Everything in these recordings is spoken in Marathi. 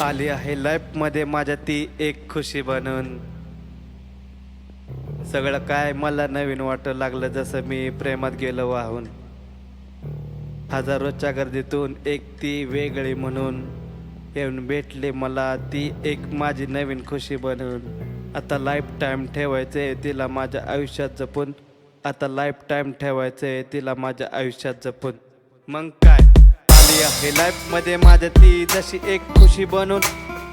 आली आहे लाईफ मध्ये माझ्या ती एक खुशी बनून. सगळं काय मला नवीन वाटू लागलं, जसं मी प्रेमात गेलो वाहून. हजारोच्या गर्दीतून एक ती वेगळी म्हणून येऊन भेटली मला ती एक माझी नवीन खुशी बनून. आता लाईफ टाईम ठेवायचे तिला माझ्या आयुष्यात जपून. आता लाईफ टाईम ठेवायचे तिला माझ्या आयुष्यात जपून. मग काय आली आहे लाईफ मध्ये माझ्या ती जशी एक खुशी बनून.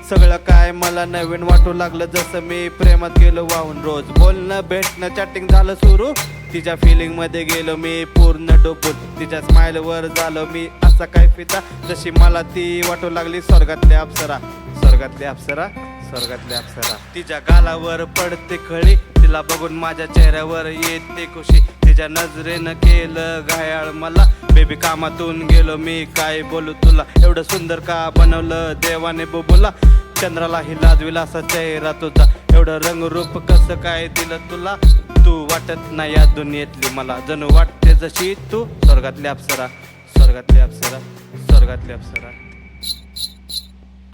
सगळं काय मला नवीन वाटू लागलं, जसं मी प्रेमात गेलो वाहून. रोज बोलणं भेटणं चॅटिंग झालं सुरू. तिच्या फिलिंग मध्ये गेलो मी पूर्ण डोबून. तिच्या स्माइल वर झालो मी असा काय फिदा, जशी मला ती वाटू लागली स्वर्गातली अप्सरा. स्वर्गातली अप्सरा, स्वर्गातली अप्सरा. तिच्या गालावर पडते खळी, तिला बघून माझ्या चेहऱ्यावर येते खुशी. तिच्या नजरेनं केलं घायाळ मला. बेबी कामातून गेलो मी, काय बोलू तुला. एवढं सुंदर का बनवलं देवाने बुबुला. चंद्रालाही लाजविला असा चेहरा तुझा. एवढं रंगरूप कसं काय दिलं तुला. तू वाटत नाही या दुनियेतली मला, जणू वाटते जशी तू स्वर्गातली अप्सरा. स्वर्गातली अप्सरा, स्वर्गातली अप्सरा.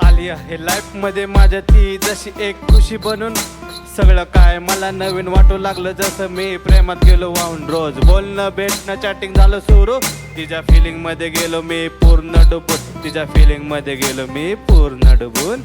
आली आहे लाईफ मध्ये माझ्या ती जशी एक खुशी बनून. सगळं काय मला नवीन वाटू लागलं, जसं मी प्रेमात गेलो वाहून. रोज बोलणं भेटणं चॅटिंग झालं सुरू. तिच्या फिलिंग मध्ये गेलो मी पूर्ण डुबून. तिच्या फिलिंग मध्ये गेलो मी पूर्ण डुबून.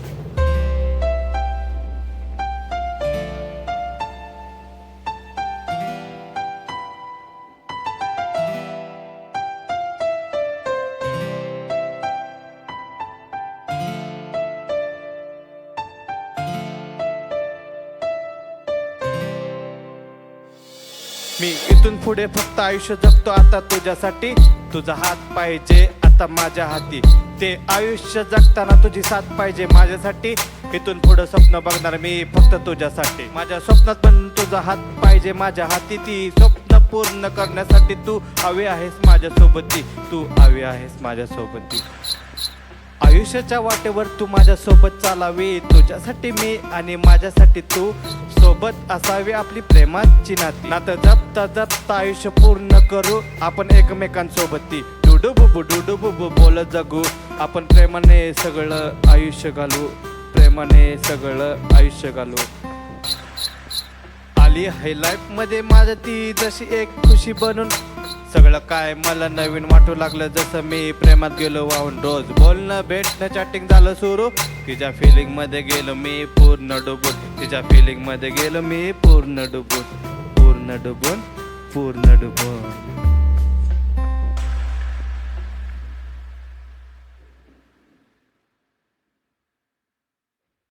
मी इथून पुढे फक्त आयुष्य जगतो आता तुझ्यासाठी. तुझा हात पाहिजे आता माझ्या हाती. ते आयुष्य जगताना तुझी साथ पाहिजे माझ्यासाठी. इथून पुढे स्वप्न बघणार मी फक्त तुझ्यासाठी. माझ्या स्वप्नात पण तुझा हात पाहिजे माझ्या हाती. ती स्वप्न पूर्ण करण्यासाठी तू हवी आहेस माझ्यासोबती. तू हवी आहेस माझ्यासोबती. आयुष्याच्या वाटेवर तू माझ्यासोबत चालावी. तुझ्यासाठी मी आणि माझ्यासाठी तू सोबत असावी. आपली प्रेमाची नाती. नातं जपता जपता आयुष्य पूर्ण करू आपण एकमेकांसोबती. डुडू बुबू बोल जगू आपण. प्रेमाने सगळं आयुष्य घालू. प्रेमाने सगळं आयुष्य घालू. आली आहे लाईफ मध्ये माझ्या ती जशी एक खुशी बनून. सगळं काय मला नवीन वाटू लागलं, जसं मी प्रेमात गेलो वाहून. रोज बोलणं भेटणं चॅटिंग झालं सुरू. तिच्या फिलिंग मध्ये गेलो मी पूर्ण डुबून. तिच्या फिलिंग मध्ये गेलो मी पूर्ण डुबून. पूर्ण डुबून, पूर्ण डुबून.